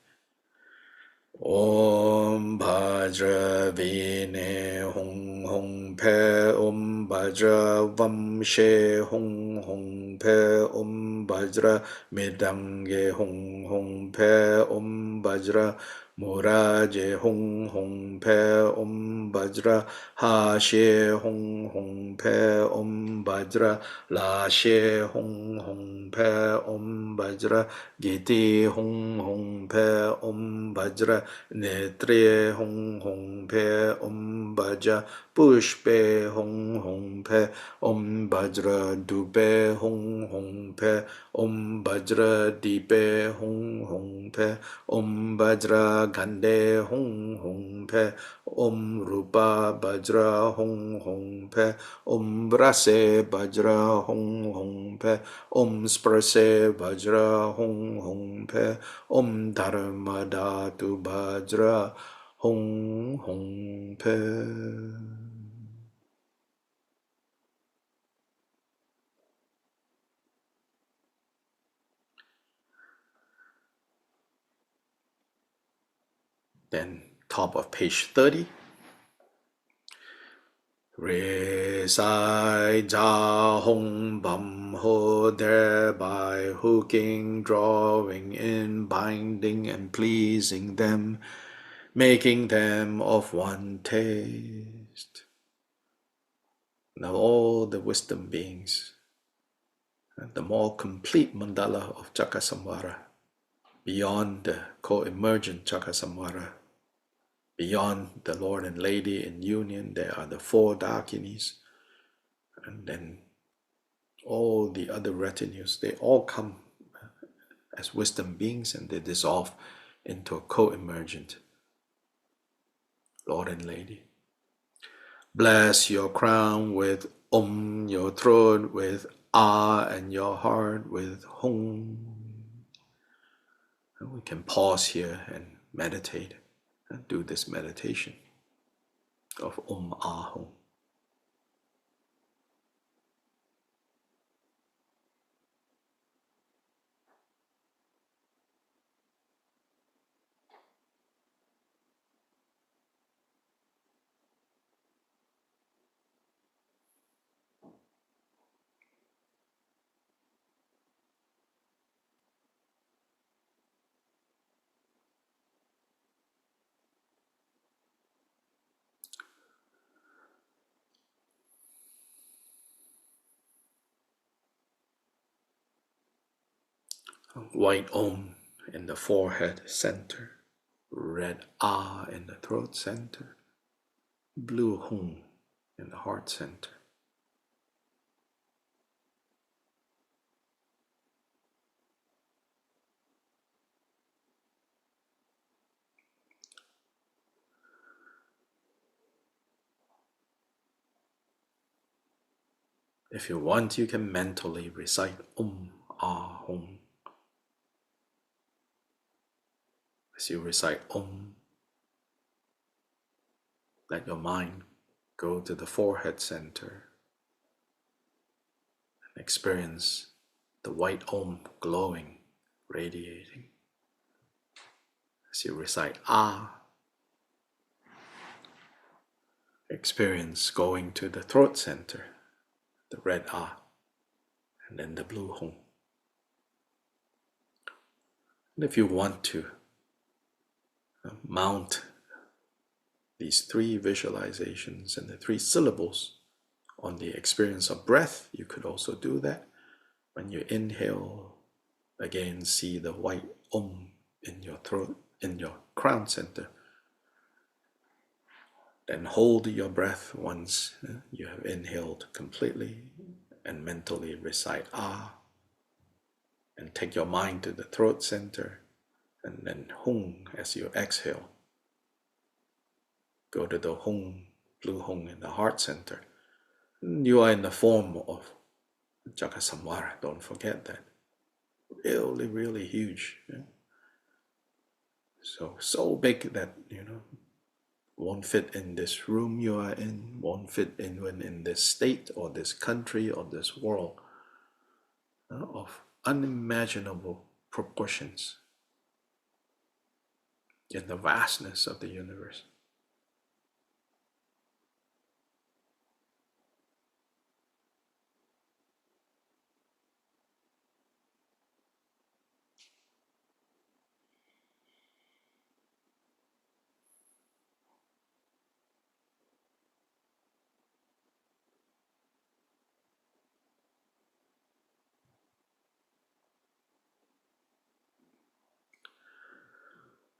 Om Bhadra Vine Hung Hung Pe Om Bhadra Vamshe Hung Hung Pe Om Bhadra Midange Hung Hung Pe Om Bhadra Muraje hong hong pe om bajra, ha she hong hong pe om bajra, la she hong hong pe om bajra, giti hong hong pe om bajra, netre hong hong pe om bajra, pushpe hong hong pe om bajra, dupe hong hong pe om bajra, dipe hong hong pe om bajra, gande hong hong pe om rupa bajra hong hong pe om brase bajra hong hong pe om sprase bajra hong hong pe om dharma dhatu bajra hong hong pe. Then top of page 30. Re sai ja hong bum ho, thereby hooking, drawing in, binding and pleasing them, making them of one taste. Now all the wisdom beings, the more complete mandala of Chakasamvara, beyond the co-emergent Chakasamvara, beyond the Lord and Lady in union, there are the four Dakinis, and then all the other retinues, they all come as wisdom beings and they dissolve into a co-emergent Lord and Lady. Bless your crown with your throat with and your heart with Hum. And we can pause here and meditate and do this meditation of Hum. White Om in the forehead center, red in the throat center, blue Hum in the heart center. If you want, you can mentally recite Hum. As you recite let your mind go to the forehead center and experience the white Om glowing, radiating. As you recite experience going to the throat center, the red and then the blue Hum. And if you want to mount these three visualizations and the three syllables on the experience of breath, you could also do that. When you inhale, again see the white Om in your throat, in your crown center. Then hold your breath once you have inhaled completely and mentally recite and take your mind to the throat center and then Hum as you exhale. Go to the Hum, blue Hum in the heart center. You are in the form of Jakasamvara, don't forget that. Really, really huge. Yeah? So big that, won't fit in this room you are in, won't fit in this state or this country or this world, of unimaginable proportions in the vastness of the universe.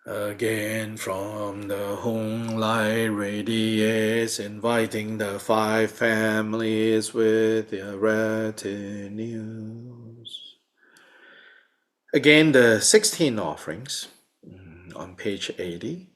Again from the Hung light radiates, inviting the five families with their retinues. Again, the 16 offerings on page 80.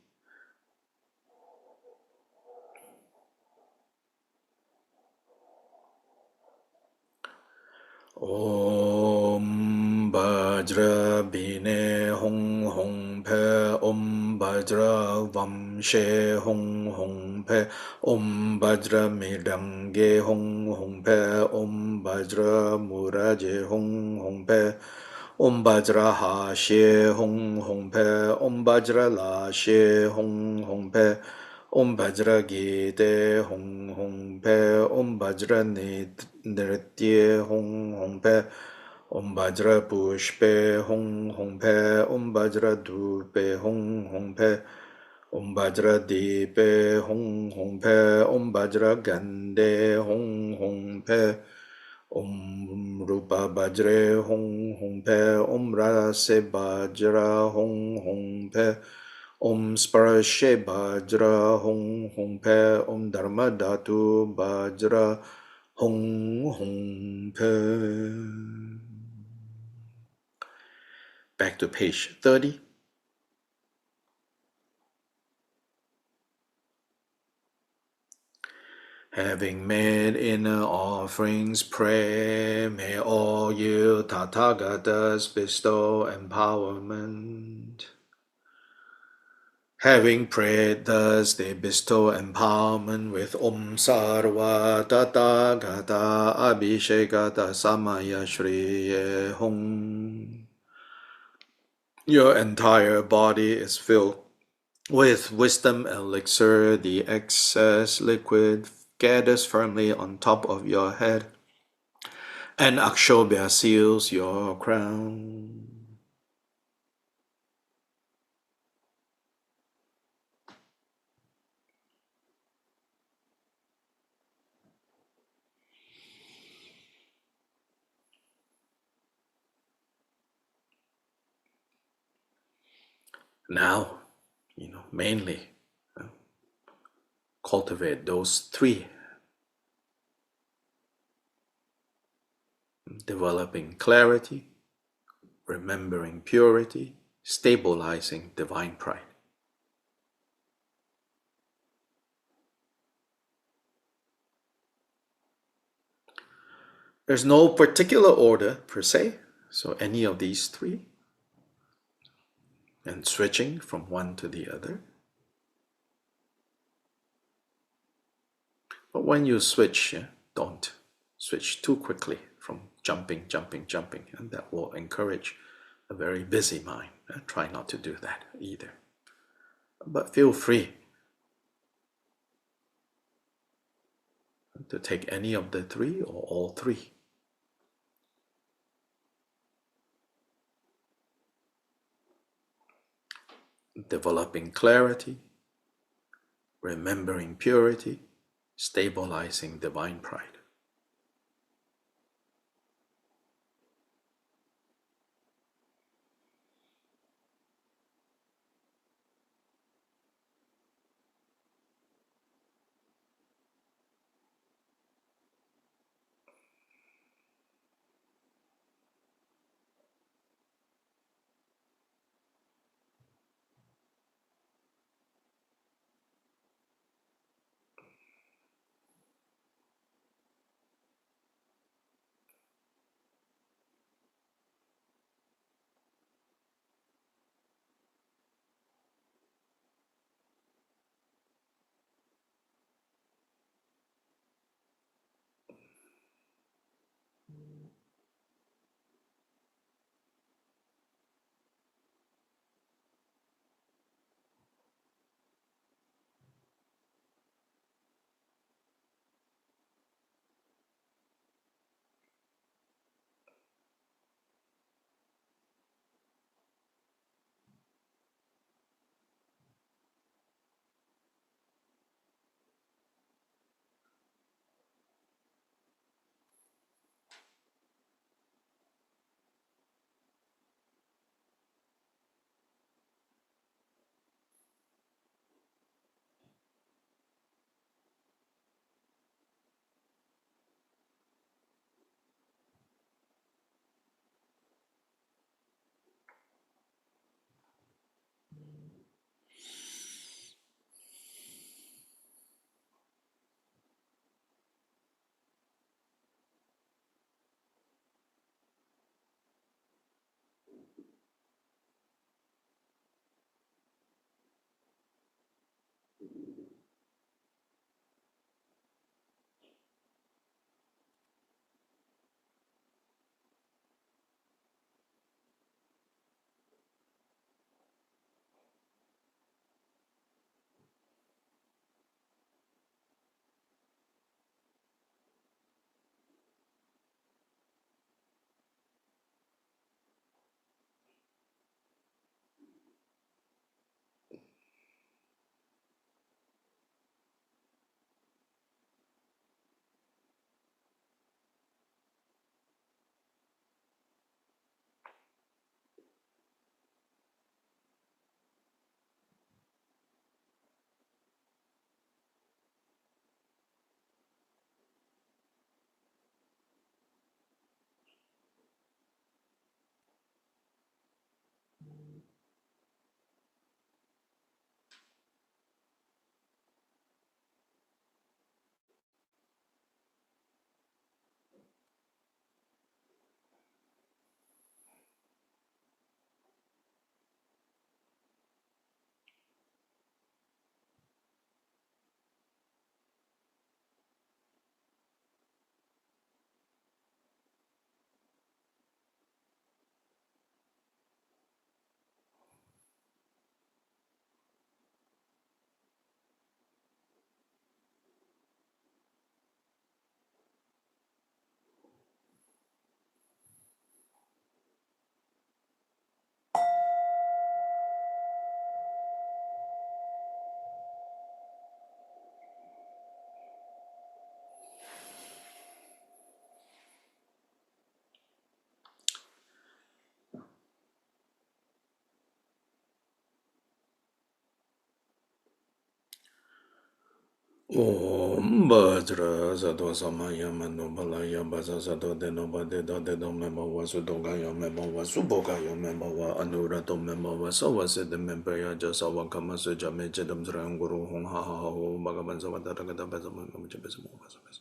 Om Bajra Bine Hong Hong Pe Om Bajra Vamshe Hong Hong Pe Om Bajra Midange Hong Hong Pe Om Bajra Muraje Hong Hong Pe Om Bajra Ha She Hong Hong Pe Om Bajra La She Hong Hong Pe Om Bajra Gite Hong Hong Pe Om Bajra Nritye Hong Hong Pe Om Bajra Pushpe Hong Hong Pe Om Bajra Dhupe Hong Hong Pe Om Bajra Deepe Hong Hong Pe Om Bajra Gande Hong Hong Pe Om Rupa Bajre Hong Hong Pe Om Rase Bajra Hong Hong Pe Om Sparshe Bajra Hong Hong Pe Om Dharma Dhatu Bajra Hong Hong Pe. Back to page 30. Having made inner offerings, pray, may all you Tathagatas bestow empowerment. Having prayed thus, they bestow empowerment with Om Sarva Tathagata Abhishekata Samaya Shriye Hum. Your entire body is filled with wisdom elixir. The excess liquid gathers firmly on top of your head, and Akshobhya seals your crown. Now, mainly cultivate those three: developing clarity, remembering purity, stabilizing divine pride. There's no particular order per se, so any of these three, and switching from one to the other. But when you switch, don't switch too quickly from jumping, and that will encourage a very busy mind. Try not to do that either. But feel free to take any of the three or all three. Developing clarity, remembering purity, stabilizing divine pride. Om Bhadra Sato Samaya Manu Balaya Basa Sato Deno Badedo Dedo Memowa Sudogaya Memowa Subogaya Memowa Anurato Memowa Sawase de Mempeya Jasawa Kamasu Jame Jedam Srang Guru Hong Ha Ha Ho Bhagavan Savadara Gata Basa Mamacha Basa Mawasa Basa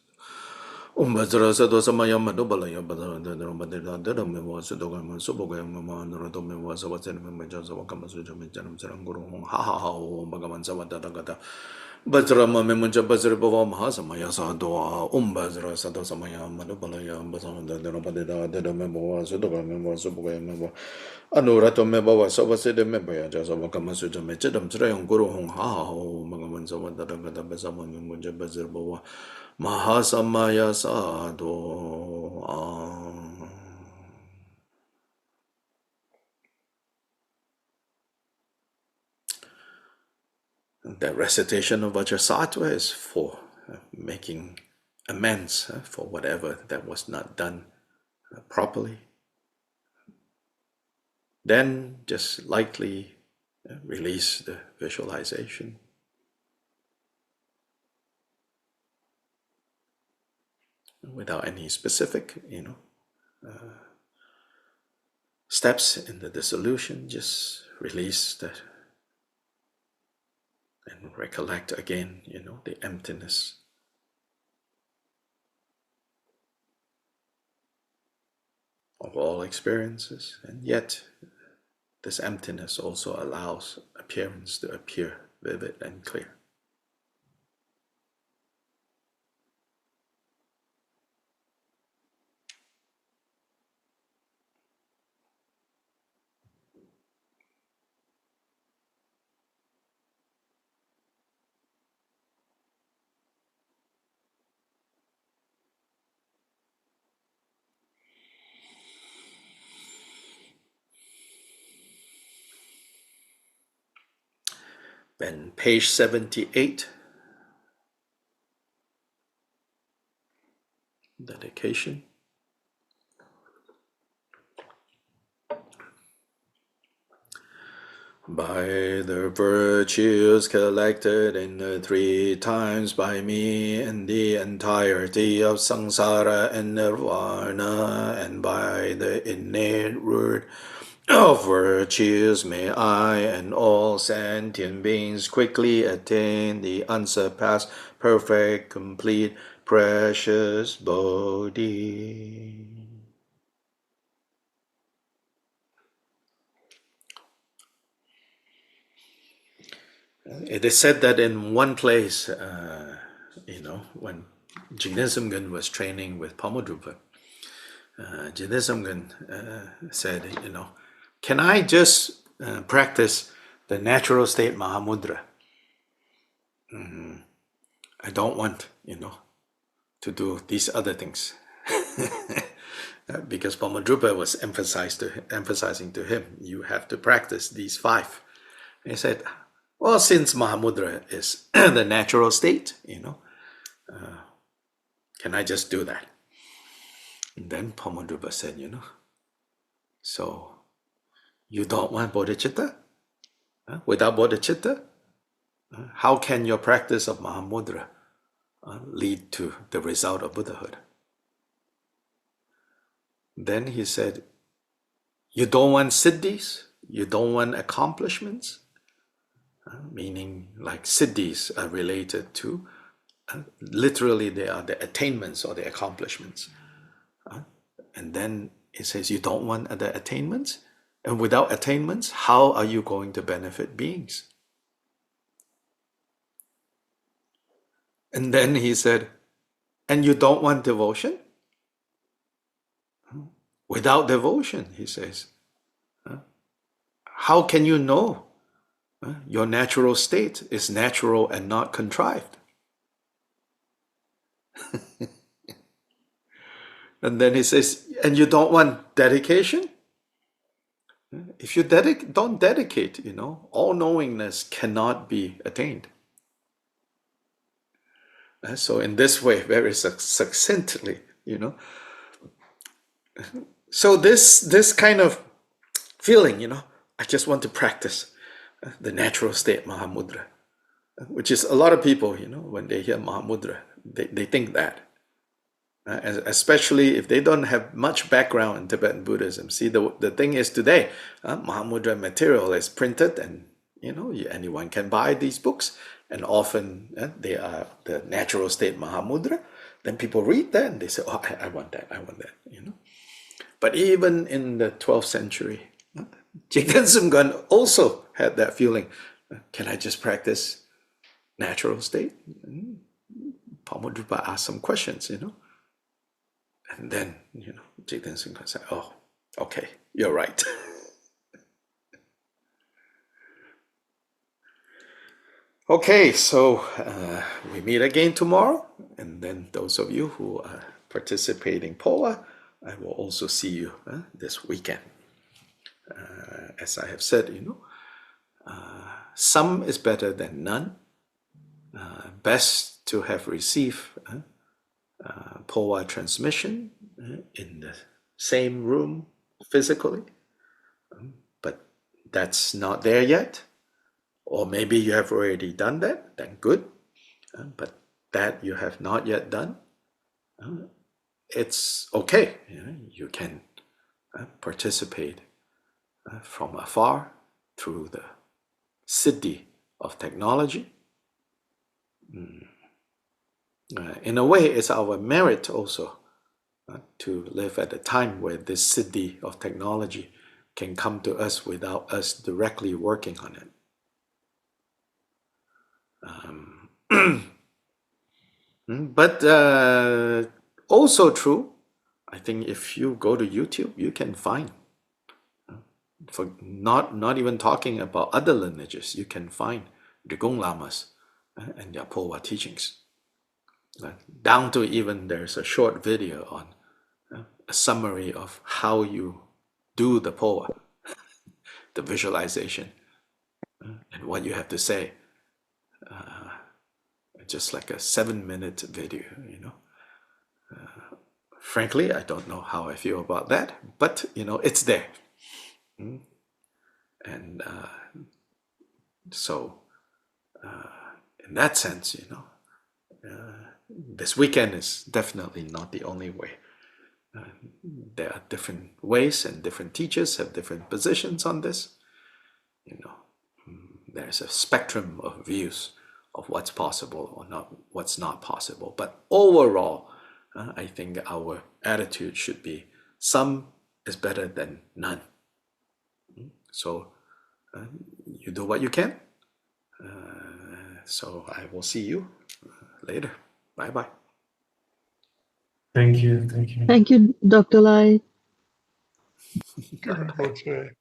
Om Bhadra Sato Samaya Manu Balaya Basa Deno Badedo Dedo Memowa Sudogaya Subogaya Memowa Anurato Memowa Sawase de Mempeya Jasawa Kamasu Jame Jedam Srang Guru Hong Ha Ha Ho Bhagavan Savadara Gata Bajra mame munja bajra bava mahasamaya sadwa bajra sada samaya manubalaya basanda dhanapade da me bava sudoga me bava subugaya me bava anurato me bava sabasede me baya jasa vakama suja me chedam chirayam guru hong ha ho magaman savadara gada basama me munja bajra bava mahasamaya sadwa. The recitation of Vajrasattva is for making amends for whatever that was not done properly. Then just lightly release the visualization. Without any specific, steps in the dissolution, just release that and recollect again, the emptiness. Of all experiences, and yet this emptiness also allows appearance to appear vivid and clear. Then page 78, dedication. By the virtues collected in the 3 times by me in the entirety of samsara and nirvana, and by the innate root of virtues, may I and all sentient beings quickly attain the unsurpassed, perfect, complete, precious Bodhi. It is said that in one place, when Jignesamgun was training with Pamadrupa, Jignesamgun said, can I just practice the natural state Mahamudra? I don't want, to do these other things. Because Pamadrupa was emphasizing to him, you have to practice these 5. He said, well, since Mahamudra is the natural state, can I just do that? And then Pamadrupa said, so you don't want bodhicitta? Without bodhicitta, how can your practice of Mahamudra lead to the result of Buddhahood? Then he said, you don't want siddhis? You don't want accomplishments? Meaning like siddhis are related to, literally they are the attainments or the accomplishments. And then it says you don't want the attainments? And without attainments, how are you going to benefit beings? And then he said, and you don't want devotion? Without devotion, he says, how can you know your natural state is natural and not contrived? And then he says, and you don't want dedication? If you don't dedicate, all knowingness cannot be attained. So in this way, very succinctly, So this kind of feeling, I just want to practice the natural state Mahamudra. which is a lot of people, when they hear Mahamudra, they think that. Especially if they don't have much background in Tibetan Buddhism. See, the thing is today, Mahamudra material is printed, and anyone can buy these books, and often they are the natural state Mahamudra. Then people read that and they say, "Oh, I want that. I want that." But even in the 12th century, Jigten Sumgon also had that feeling. Can I just practice natural state? Pamadrupa asked some questions, and then, Jigten Sumgon said, "Oh, okay, you're right." Okay, so we meet again tomorrow, and then those of you who are participating POA, I will also see you this weekend. As I have said, some is better than none. Best to have received POA transmission in the same room physically, but that's not there yet. Or maybe you have already done that, then good. But that you have not yet done, it's okay. You can participate from afar through the siddhi of technology. In a way, it's our merit also to live at a time where this siddhi of technology can come to us without us directly working on it. But also true, I think if you go to YouTube, you can find, for not even talking about other lineages, you can find Drigong Lamas and their POA teachings. Down to even there's a short video on a summary of how you do the POA, the visualization, and what you have to say. Just like a 7-minute video, frankly, I don't know how I feel about that, but it's there. And so in that sense, this weekend is definitely not the only way. There are different ways, and different teachers have different positions on this. There's a spectrum of views of what's possible or not, what's not possible. But overall, I think our attitude should be some is better than none. So you do what you can. So I will see you later. Bye-bye. Thank you. Thank you. Thank you, Dr. Lai. Rinpoche.